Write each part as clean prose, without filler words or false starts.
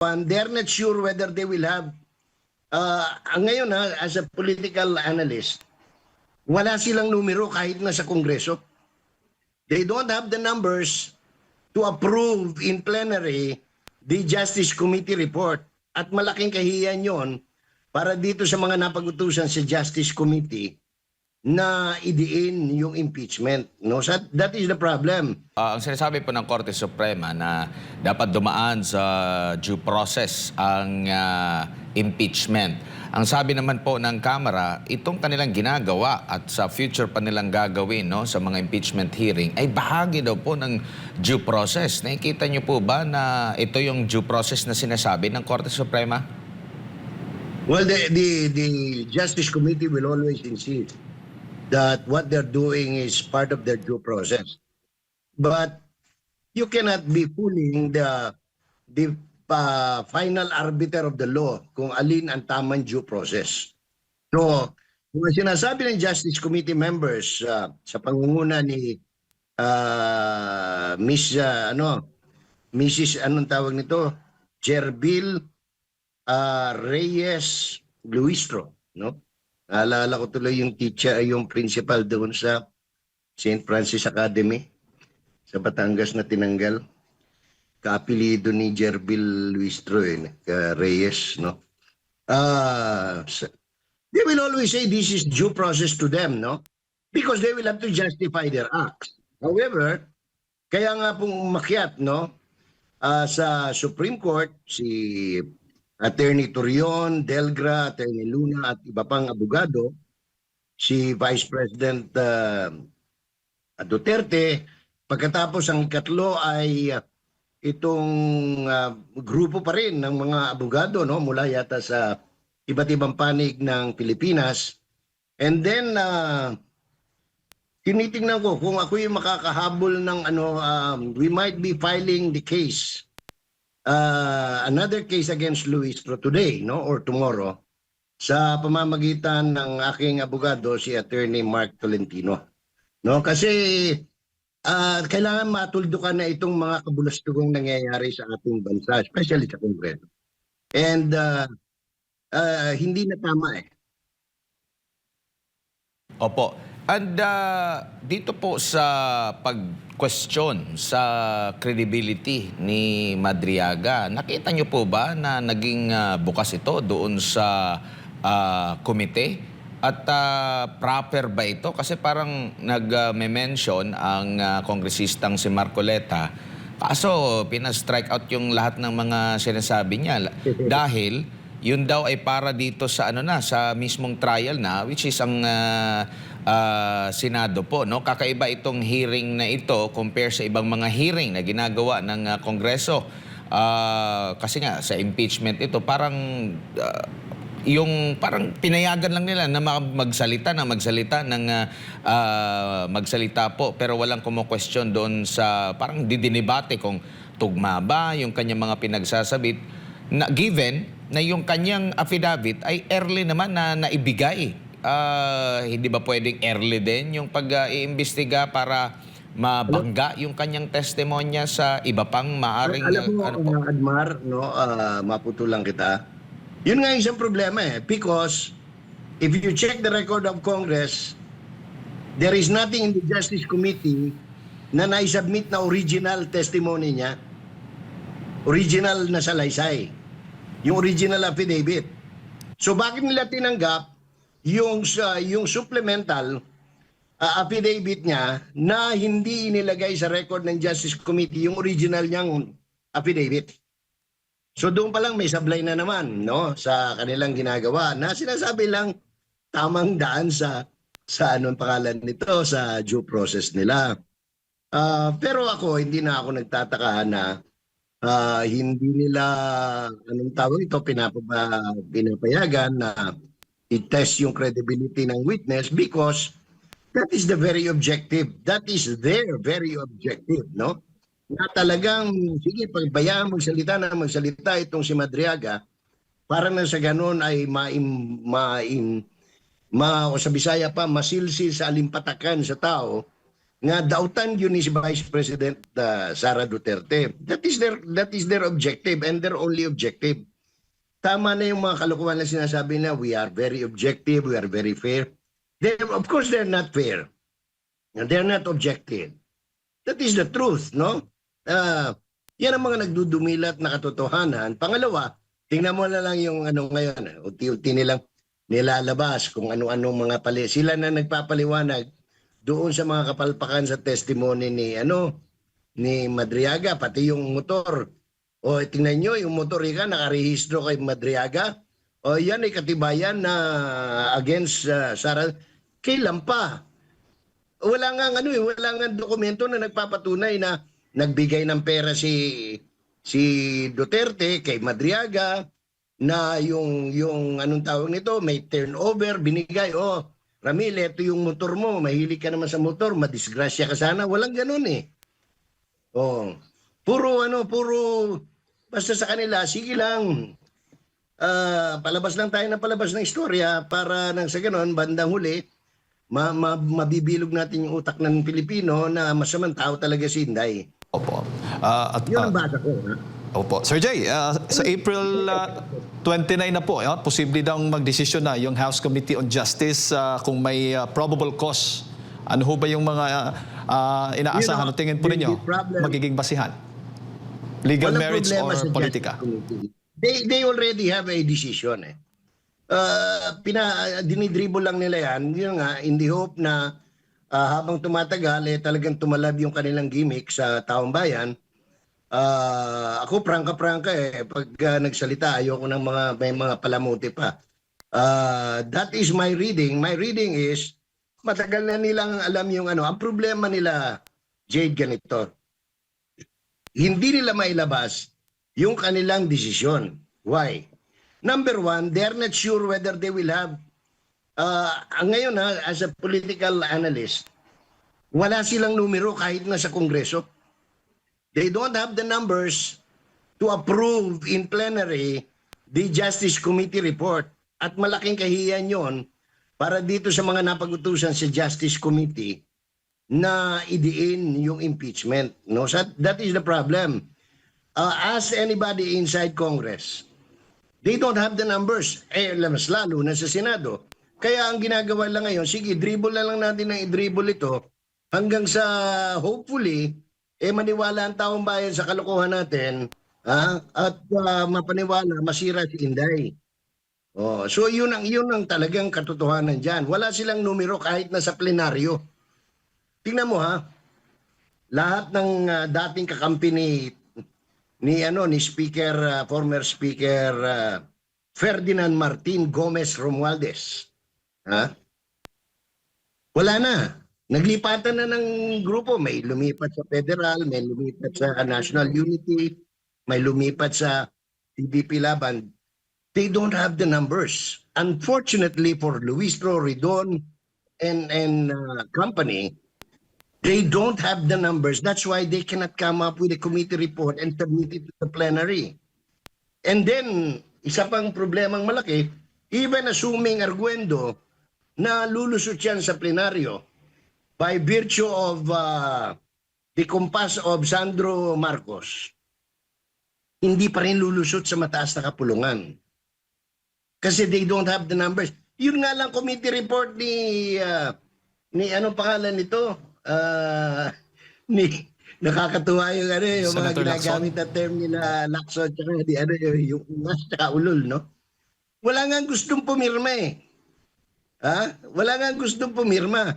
and they're not sure whether they will have, ngayon as a political analyst, wala silang numero kahit na sa Kongreso. They don't have the numbers to approve in plenary the Justice Committee report. At malaking kahiyan yon para dito sa mga napag-utusan sa Justice Committee na idiin yung impeachment. No? So that is the problem. Ang sinasabi po ng Korte Suprema na dapat dumaan sa due process ang impeachment. Ang sabi naman po ng Kamara, itong kanilang ginagawa at sa future pa nilang gagawin sa mga impeachment hearing ay bahagi daw po ng due process. Nakikita niyo po ba na ito yung due process na sinasabi ng Korte Suprema? Well, the Justice Committee will always insist that what they're doing is part of their due process. But you cannot be fooling the final arbiter of the law kung alin ang tamang due process. So, kung sinasabi ng Justice Committee members sa pangunguna ni Mrs. anong tawag nito? Jerbil Reyes Luistro, no? Naalala ko tuloy yung teacher, yung principal doon sa St. Francis Academy sa Batangas na tinanggal. Kaapelido ni Jerbil Luistro Reyes, no? They will always say this is due process to them, no? Because they will have to justify their acts. However, kaya nga pong umakyat, no? Sa Supreme Court, si Attorney Torion, Delgra, Attorney Luna at iba pang abogado, si Vice President Duterte, pagkatapos ang ikatlo ay itong grupo pa rin ng mga abogado, no, mula yata sa iba't ibang panig ng Pilipinas. And then tinitingnan ko kung ako yung makakahabol ng we might be filing the case. Another case against Luistro today, no, or tomorrow, sa pamamagitan ng aking abogado si Attorney Mark Tolentino, no, kasi kailangan matuldukan na itong mga kabulastugong nangyayari sa ating bansa, especially sa Kongreso. And hindi na tama Opo. And dito po sa pag-question sa credibility ni Madriaga, nakita niyo po ba na naging bukas ito doon sa komite? At proper ba ito? Kasi parang nag-mention ang kongresistang si Marcoleta. Kaso pina-strike out yung lahat ng mga sinasabi niya. Dahil yun daw ay para dito sa sa mismong trial na, which is ang Senado po, no? Kakaiba itong hearing na ito compare sa ibang mga hearing na ginagawa ng Kongreso. Kasi nga sa impeachment ito parang yung parang pinayagan lang nila na magsalita po, pero walang kumo-question doon sa parang didinibate kung tugma ba yung kanyang mga pinagsasabit na given na yung kanyang affidavit ay early naman na naibigay. Hindi ba pwedeng early din yung pag-iimbestiga para mabangga yung kanyang testimonya sa iba pang maaring alam mo, Admar, no, maputulang kita. Yun nga isang problema because if you check the record of Congress, there is nothing in the Justice Committee na naisubmit na original testimony niya, original na salaysay, yung original affidavit. So bakit nila tinanggap yung supplemental affidavit niya na hindi inilagay sa record ng Justice Committee yung original niyang affidavit? So doon pa lang may sablay na naman, no, sa kanilang ginagawa na sinasabi lang tamang daan sa anong pangalan nito, sa due process nila. Pero ako, hindi na ako nagtataka na hindi nila, anong tawag ito, pinapayagan na i-test yung credibility ng witness because that is the very objective. That is their very objective, no? Na talagang, sige, pagbayaan magsalita itong si Madriaga para na sa ganun ay o sa Bisaya pa, masilsil sa alimpatakan sa tao nga dautan yun ni si Vice President Sara Duterte. That is their objective and their only objective. Tama na yung mga kalokohan na sinasabi na we are very objective, we are very fair. Of course, they're not fair. They're not objective. That is the truth, no? Yan ang mga nagdudumilat na katotohanan. Pangalawa, tingnan mo na lang yung ano ngayon, unti-unti nilang nilalabas kung ano-anong mga pali. Sila na nagpapaliwanag doon sa mga kapalpakan sa testimony ni Madriaga, pati yung motor. O tingnan nyo, yung motor nakarehistro kay Madriaga. O yan ay katibayan na against Sara. Kailan pa? Wala nga dokumento na nagpapatunay na nagbigay ng pera si Duterte kay Madriaga na yung anong tawag nito, may turnover binigay. Oh, Ramil, ito yung motor mo, mahilig ka naman sa motor, madisgrasya ka sana. Walang ganun eh. Oh, puro basta sa kanila, sige lang. Palabas lang tayo ng palabas ng istorya para nang sa ganon, bandang huli, mabibilog natin yung utak ng Pilipino na masamang tao talaga si Inday. Opo. Yun ang basa ko. Ha? Opo. Sir Jay, sa April 29 na po, posible daw magdesisyon na yung House Committee on Justice kung may probable cause. Ano ho ba yung mga inaasahan? Tingin po ninyo magiging basihan? Legal merits or politika? They already have a decision. Dinidribble lang nila yan. Yun nga, in the hope na habang tumatagal, talagang tumalab yung kanilang gimmick sa taong bayan. Ako, prangka-prangka pag nagsalita, ayoko ng may mga palamuti pa. That is my reading. My reading is, matagal na nilang alam yung ang problema nila, Jade, ganito. Hindi nila mailabas yung kanilang desisyon. Why? Number one, they're not sure whether they will have, ngayon as a political analyst, wala silang numero kahit na sa Kongreso. They don't have the numbers to approve in plenary the Justice Committee report. At malaking kahiyan yon para dito sa mga napag-utusan sa Justice Committee na idiin yung impeachment. No? So that is the problem. Ask anybody inside Congress. They don't have the numbers. Mas lalo na sa Senado. Kaya ang ginagawa lang ngayon, sige, dribble na lang natin ng i-dribble ito hanggang sa hopefully, maniwala ang taong bayan sa kalokohan natin at mapaniwala, masira si Inday. So yun ang talagang katotohanan dyan. Wala silang numero kahit na sa plenaryo. Tingnan mo lahat ng dating kakampi ni Speaker, former Speaker Ferdinand Martin Gomez Romualdez. Wala na. Naglipatan na ng grupo. May lumipat sa Federal, may lumipat sa National Unity, may lumipat sa PDP Laban. They don't have the numbers. Unfortunately for Luis Rodon and company, they don't have the numbers. That's why they cannot come up with a committee report and submit it to the plenary. And then, isa pang problemang malaki, even assuming arguendo na lulusot yan sa plenaryo by virtue of the compass of Sandro Marcos, hindi pa rin lulusot sa mataas na kapulungan. Kasi they don't have the numbers. Yun nga lang committee report ni anong pangalan nito? Nakakatuwa yung yung mga ginagamit na term nila Lacson tsaka yung ungas tsaka ulol, no? Wala nga gustong pumirma Wala nga gustong pumirma.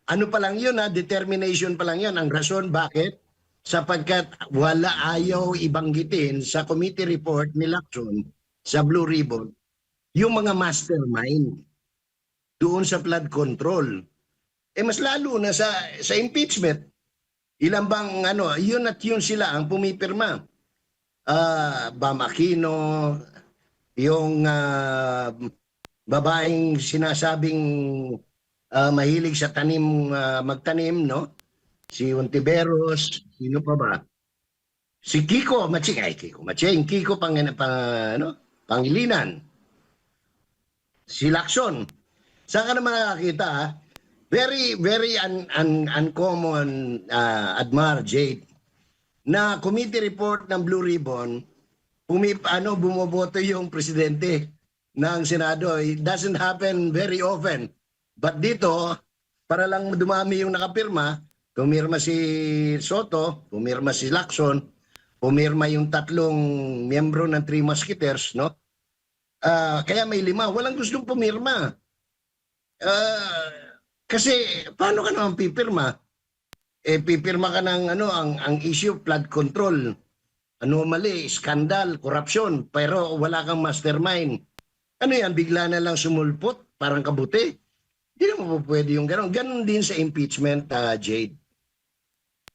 Ano pa lang yun determination pa lang yun. Ang rason bakit? Sapagkat wala ayaw ibanggitin sa committee report ni Lacson sa Blue Ribbon yung mga mastermind doon sa flood control. Mas lalo na sa impeachment, ilan bang yun at yun sila ang pumipirma. Bam Aquino, yung babaeng sinasabing mahilig sa magtanim, no? Si Ontiveros, sino pa ba? Si Kiko Maching, Kiko Pangilinan. Si Lacson. Saan ka naman nakakita very uncommon, Admar, Jade, na committee report ng Blue Ribbon, bumoboto yung presidente ng Senado. It doesn't happen very often. But dito, para lang dumami yung nakapirma, pumirma si Soto, pumirma si Lacson, pumirma yung tatlong miyembro ng Three Musketeers, no? Kaya may 5. Walang gustong pumirma. Kasi paano ka naman pipirma? Pipirma ka ng ang issue flood control. Anomaly, skandal, korupsyon, pero wala kang mastermind. Ano yan, bigla na lang sumulpot, parang kabuti. Hindi naman po pwede yung gano'n. Ganon din sa impeachment, Jade.